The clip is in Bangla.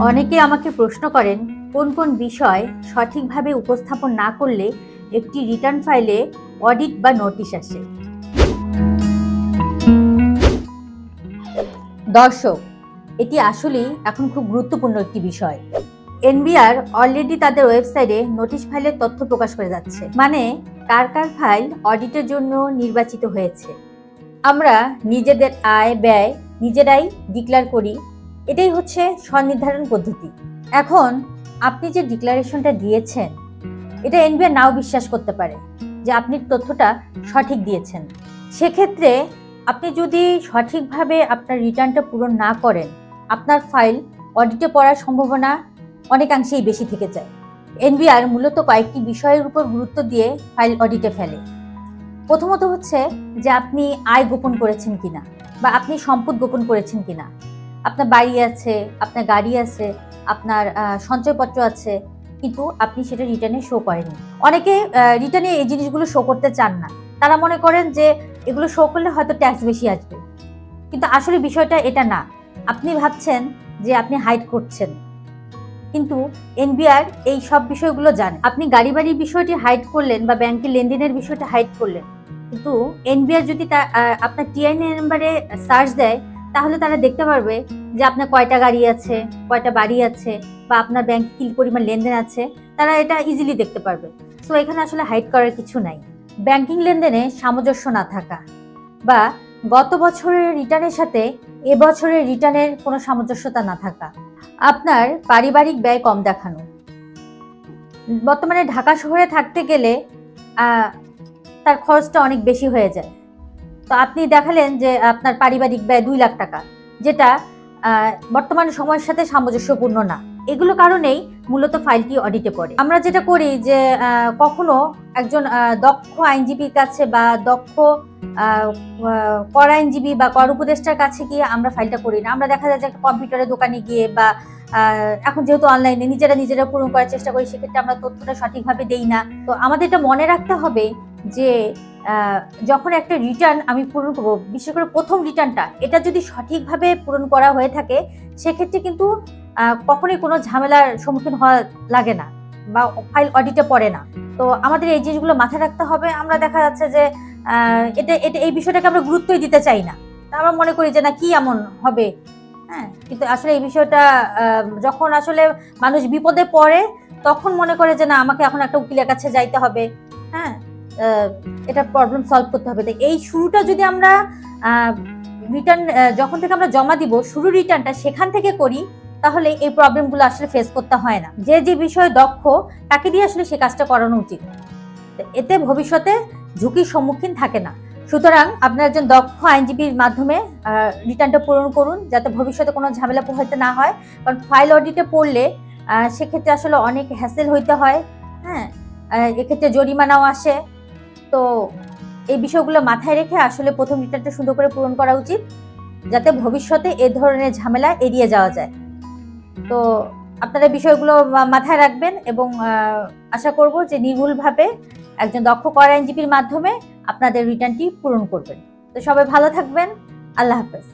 অনেকে আমাকে প্রশ্ন করেন কোন কোন বিষয় সঠিকভাবে উপস্থাপন না করলে একটি রিটার্ন ফাইলে অডিট বা নোটিশ আসে। দর্শক, এটি আসলেই এখন খুব গুরুত্বপূর্ণ একটি বিষয়। এনবিআর অলরেডি তাদের ওয়েবসাইটে নোটিশ ফাইলের তথ্য প্রকাশ করে যাচ্ছে, মানে কার কার ফাইল অডিটের জন্য নির্বাচিত হয়েছে। আমরা নিজেদের আয় ব্যয় নিজেরাই ডিক্লেয়ার করি, এটাই হচ্ছে স্বনির্ধারণ পদ্ধতি। এখন আপনি যে ডিক্লারেশনটা দিয়েছেন, এটা এনবিআর নাও বিশ্বাস করতে পারে যে আপনি তথ্যটা সঠিক দিয়েছেন। সেক্ষেত্রে আপনি যদি সঠিকভাবে আপনার রিটার্নটা পূরণ না করেন, আপনার ফাইল অডিটে পড়ার সম্ভাবনা অনেকাংশেই বেশি থেকে যায়। এনবিআর মূলত কয়েকটি বিষয়ের উপর গুরুত্ব দিয়ে ফাইল অডিটে ফেলে। প্রথমত হচ্ছে যে আপনি আয় গোপন করেছেন কিনা, বা আপনি সম্পদ গোপন করেছেন কিনা। আপনার বাড়ি আছে, আপনার গাড়ি আছে, আপনার সঞ্চয়পত্র আছে, কিন্তু আপনি সেটা রিটার্নে শো করেননি। অনেকে রিটার্নে এই জিনিসগুলো শো করতে চান না। তারা মনে করেন যে এগুলো শো করলে হয়তো ট্যাক্স বেশি আসবে, কিন্তু আসলে বিষয়টা এটা না। আপনি ভাবছেন যে আপনি হাইড করছেন, কিন্তু এনবিআর এই সব বিষয়গুলো জানে। আপনি গাড়ি বাড়ির বিষয়টি হাইড করলেন বা ব্যাংকের লেনদেনের বিষয়টা হাইড করলেন, কিন্তু এনবিআর যদি আপনার টিআইএন নাম্বারে সার্চ দেয়, তাহলে তারা দেখতে পারবে যে আপনার কয়টা গাড়ি আছে, কয়টা বাড়ি আছে, বা আপনার ব্যাংকে কি পরিমাণ লেনদেন আছে, তারা এটা ইজিলি দেখতে পারবে। সো এখানে আসলে হাইড করার কিছু নাই। ব্যাংকিং লেনদেনে সামঞ্জস্য না থাকা, বা গত বছরের রিটার্নের সাথে এবছরের রিটার্নের কোনো সামঞ্জস্যতা না থাকা, আপনার পারিবারিক ব্যয় কম দেখানো। বর্তমানে ঢাকা শহরে থাকতে গেলে তার খরচটা অনেক বেশি হয়ে যায়। তো আপনি দেখালেন যে আপনার পারিবারিক ব্যয় 2 লাখ টাকা, যেটা বর্তমান সময়ের সাথে সামঞ্জস্যপূর্ণ না। এগুলো কারণেই মূলত ফাইলটি অডিটে পড়ে। আমরা যেটা করি যে কখনো একজন দক্ষ আইনজীবীর কাছে বা দক্ষ কর আইনজীবী বা কর উপদেষ্টার কাছে গিয়ে আমরা ফাইলটা করি না। আমরা দেখা যায় যে একটা কম্পিউটারের দোকানে গিয়ে, বা এখন যেহেতু অনলাইনে নিজেরা পূরণ করার চেষ্টা করি, সেক্ষেত্রে আমরা তথ্যটা সঠিকভাবে দেই না। তো আমাদের এটা মনে রাখতে হবে যে যখন একটা রিটার্ন আমি পূরণ করবো, বিশেষ করে প্রথম রিটার্নটা, এটা যদি সঠিকভাবে পূরণ করা হয়ে থাকে, সেক্ষেত্রে কিন্তু কখনোই কোনো ঝামেলার সম্মুখীন হওয়া লাগে না, বা ফাইল অডিটে পড়ে না। তো আমাদের এই জিনিসগুলো মাথায় রাখতে হবে। আমরা দেখা যাচ্ছে যে এটা এই বিষয়টাকে আমরা গুরুত্বই দিতে চাই না। আমরা মনে করি যে না, কি এমন হবে, হ্যাঁ। কিন্তু আসলে এই বিষয়টা যখন আসলে মানুষ বিপদে পড়ে, তখন মনে করে যে না, আমাকে এখন একটা উকিলের কাছে যাইতে হবে, হ্যাঁ, এটা প্রবলেম সলভ করতে হবে। তো এই শুরুটা যদি আমরা রিটার্ন যখন থেকে আমরা জমা দিব, শুরু রিটার্নটা সেখান থেকে করি, তাহলে এই প্রবলেমগুলো আসলে ফেস করতে হয় না। যে বিষয়ে দক্ষ, তাকে দিয়ে আসলে সে কাজটা করানো উচিত। এতে ভবিষ্যতে ঝুঁকির সম্মুখীন থাকে না। সুতরাং আপনার একজন দক্ষ আইনজীবীর মাধ্যমে রিটার্নটা পূরণ করুন, যাতে ভবিষ্যতে কোনো ঝামেলা পোহাইতে না হয়। কারণ ফাইল অডিটে পড়লে সেক্ষেত্রে আসলে অনেক হ্যাসেল হইতে হয়, হ্যাঁ, এক্ষেত্রে জরিমানাও আসে। তো এই বিষয়গুলো মাথায় রেখে আসলে প্রথম রিটার্নটা সুন্দর করে পূরণ করা উচিত, যাতে ভবিষ্যতে এ ধরনের ঝামেলা এড়িয়ে যাওয়া যায়। তো আপনারা বিষয়গুলো মাথায় রাখবেন, এবং আশা করব যে নির্ভুলভাবে একজন দক্ষ কর আইনজীবীর মাধ্যমে আপনাদের রিটার্নটি পূরণ করবেন। তো সবাই ভালো থাকবেন। আল্লাহ হাফেজ।